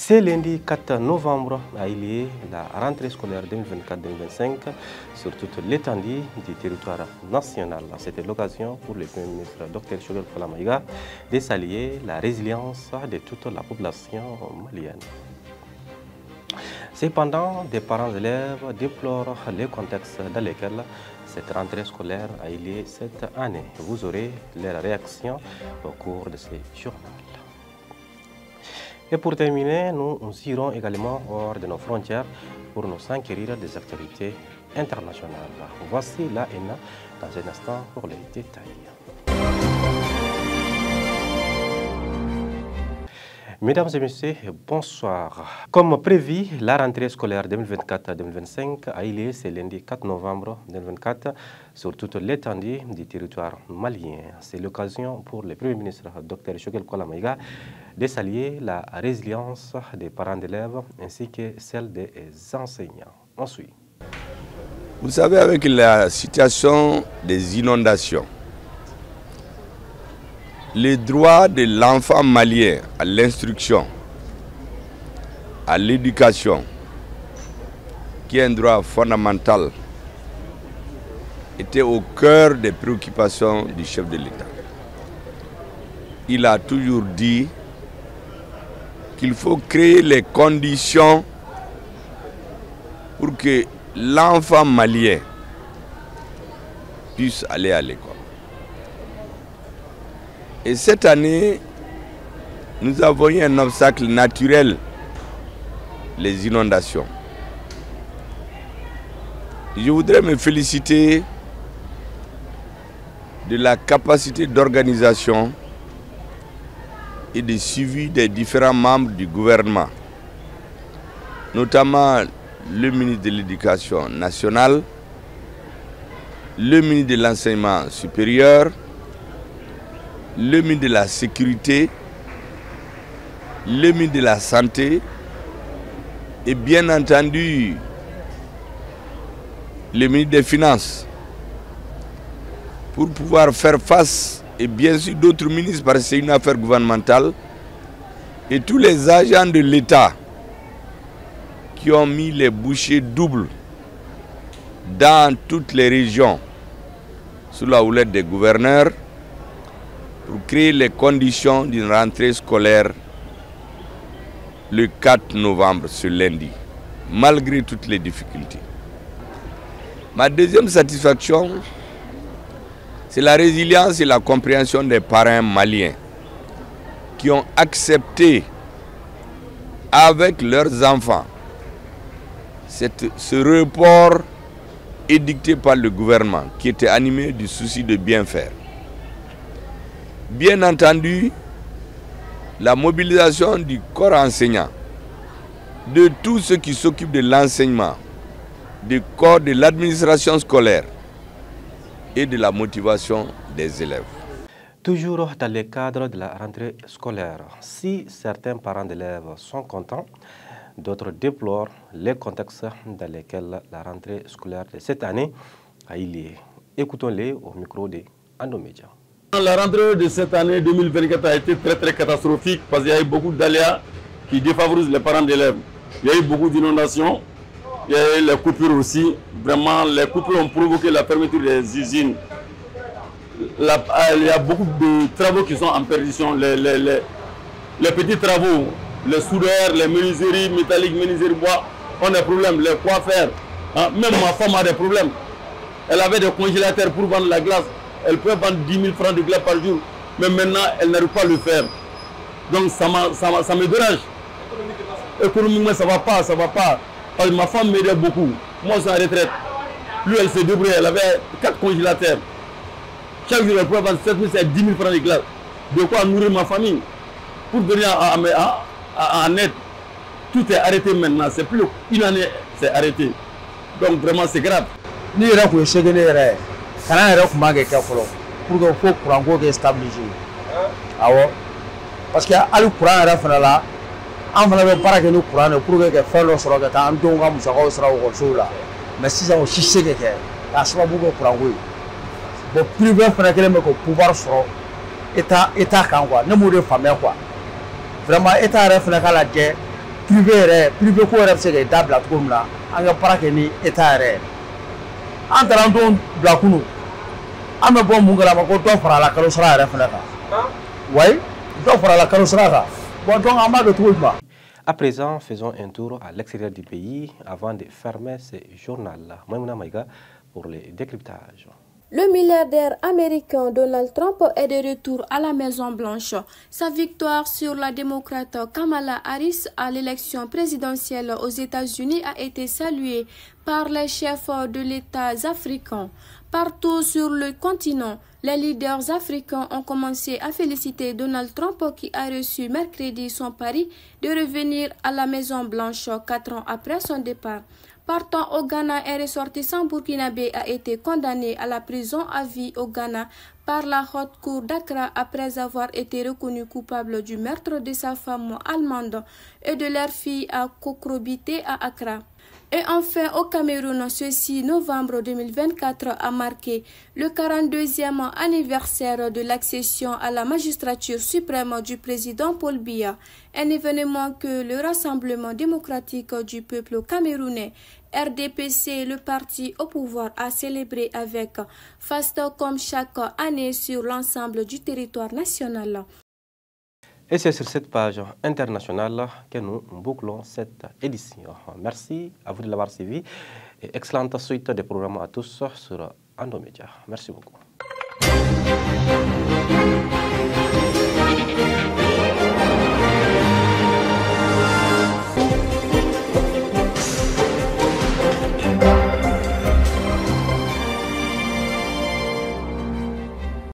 C'est lundi 4 novembre a eu lieu la rentrée scolaire 2024-2025 sur toute l'étendue du territoire national. C'était l'occasion pour le Premier ministre Dr Choguel Kola Maïga de saluer la résilience de toute la population malienne. Cependant, des parents d'élèves déplorent le contexte dans lequel cette rentrée scolaire a eu lieu cette année. Vous aurez leurs réactions au cours de ce journal. Et pour terminer, nous irons également hors de nos frontières pour nous enquérir des actualités internationales. Voici la ENA dans un instant pour les détails. Mesdames et messieurs, bonsoir. Comme prévu, la rentrée scolaire 2024-2025 a eu lieu ce lundi 4 novembre 2024 sur toute l'étendue du territoire malien. C'est l'occasion pour le Premier ministre Dr Choguel Kola Maïga de saluer la résilience des parents d'élèves ainsi que celle des enseignants. Ensuite. Vous savez, avec la situation des inondations, les droits de l'enfant malien à l'instruction, à l'éducation, qui est un droit fondamental, était au cœur des préoccupations du chef de l'État. Il a toujours dit qu'il faut créer les conditions pour que l'enfant malien puisse aller à l'école. Et cette année, nous avons eu un obstacle naturel, les inondations. Je voudrais me féliciter de la capacité d'organisation et de suivi des différents membres du gouvernement, notamment le ministre de l'Éducation nationale, le ministre de l'Enseignement supérieur, le ministre de la Sécurité, le ministre de la Santé et bien entendu le ministre des Finances pour pouvoir faire face, et bien sûr d'autres ministres parce que c'est une affaire gouvernementale, et tous les agents de l'État qui ont mis les bouchées doubles dans toutes les régions sous la houlette des gouverneurs pour créer les conditions d'une rentrée scolaire le 4 novembre, ce lundi, malgré toutes les difficultés. Ma deuxième satisfaction, c'est la résilience et la compréhension des parents maliens qui ont accepté avec leurs enfants ce report édicté par le gouvernement qui était animé du souci de bien faire. Bien entendu, la mobilisation du corps enseignant, de tous ceux qui s'occupent de l'enseignement, du corps de l'administration scolaire et de la motivation des élèves. Toujours dans le cadre de la rentrée scolaire, si certains parents d'élèves sont contents, d'autres déplorent les contextes dans lesquels la rentrée scolaire de cette année a eu lieu. Écoutons-les au micro de Andomédia. La rentrée de cette année 2024 a été très catastrophique parce qu'il y a eu beaucoup d'aléas qui défavorisent les parents d'élèves. Il y a eu beaucoup d'inondations, il y a eu les coupures aussi. Vraiment, les coupures ont provoqué la fermeture des usines. Il y a beaucoup de travaux qui sont en perdition. Les petits travaux, les soudeurs, les menuiseries métalliques, menuiseries bois ont des problèmes. Les coiffeurs, hein, même ma femme a des problèmes. Elle avait des congélateurs pour vendre la glace. Elle peut vendre 10 000 francs de glace par jour, mais maintenant elle n'arrive pas à le faire. Donc ça me dérange. Économiquement ça va pas. Parce que ma femme m'aidait beaucoup. Moi je suis en retraite. Lui elle s'est débrouillée, elle avait 4 congélateurs. Chaque jour elle peut vendre 7 000 à 10 000 francs de glace. De quoi nourrir ma famille. Pour venir en aide. Tout est arrêté maintenant. C'est plus une année, c'est arrêté. Donc vraiment c'est grave. Kana yɛrɛ kun b'a kɛ fɔlɔ pour que fo courant ko kɛ stabilisé awɔ parce que hali courant yɛrɛ fana la an fana bɛ baara kɛ ni courant de pour que ka fɛn dɔ sɔrɔ ka taa an denw ka musakaw sara ekɔlisow la mais sisan o si se ka kɛ k'a sababu kɛ courant ko ye bon privé fana kɛlen bɛ ka pouvoir sɔrɔ état kan quoi ne m'o de faamuya quoi vraiment état yɛrɛ fana k'a lajɛ privé ko yɛrɛ bɛ se ka dabila cogo min na an ka baara kɛ ni état yɛrɛ an taara an denw bila kunu an bɛ bɔ mun kalama ko dɔ fara la kalo sara yɛrɛ fana kan wayi dɔ fara la kalo sara kan bon donc an b'a kɛ cogo jumɛn. À présent, faisons un tour à l'extérieur du pays avant de fermer ce journal. Maïmouna Maïga pour les décryptages. Le milliardaire américain Donald Trump est de retour à la Maison-Blanche. Sa victoire sur la démocrate Kamala Harris à l'élection présidentielle aux États-Unis a été saluée par les chefs de l'État africains. Partout sur le continent, les leaders africains ont commencé à féliciter Donald Trump qui a reçu mercredi son pari de revenir à la Maison-Blanche 4 ans après son départ. Partant au Ghana, un ressortissant burkinabé a été condamné à la prison à vie au Ghana par la haute cour d'Accra après avoir été reconnu coupable du meurtre de sa femme allemande et de leur fille à Kokrobité à Accra. Et enfin, au Cameroun, ce 6 novembre 2024 a marqué le 42e anniversaire de l'accession à la magistrature suprême du président Paul Biya, un événement que le Rassemblement démocratique du peuple camerounais, RDPC, le parti au pouvoir, a célébré avec faste comme chaque année sur l'ensemble du territoire national. Et c'est sur cette page internationale que nous bouclons cette édition. Merci à vous de l'avoir suivi et excellente suite des programmes à tous sur Andomédia. Merci beaucoup.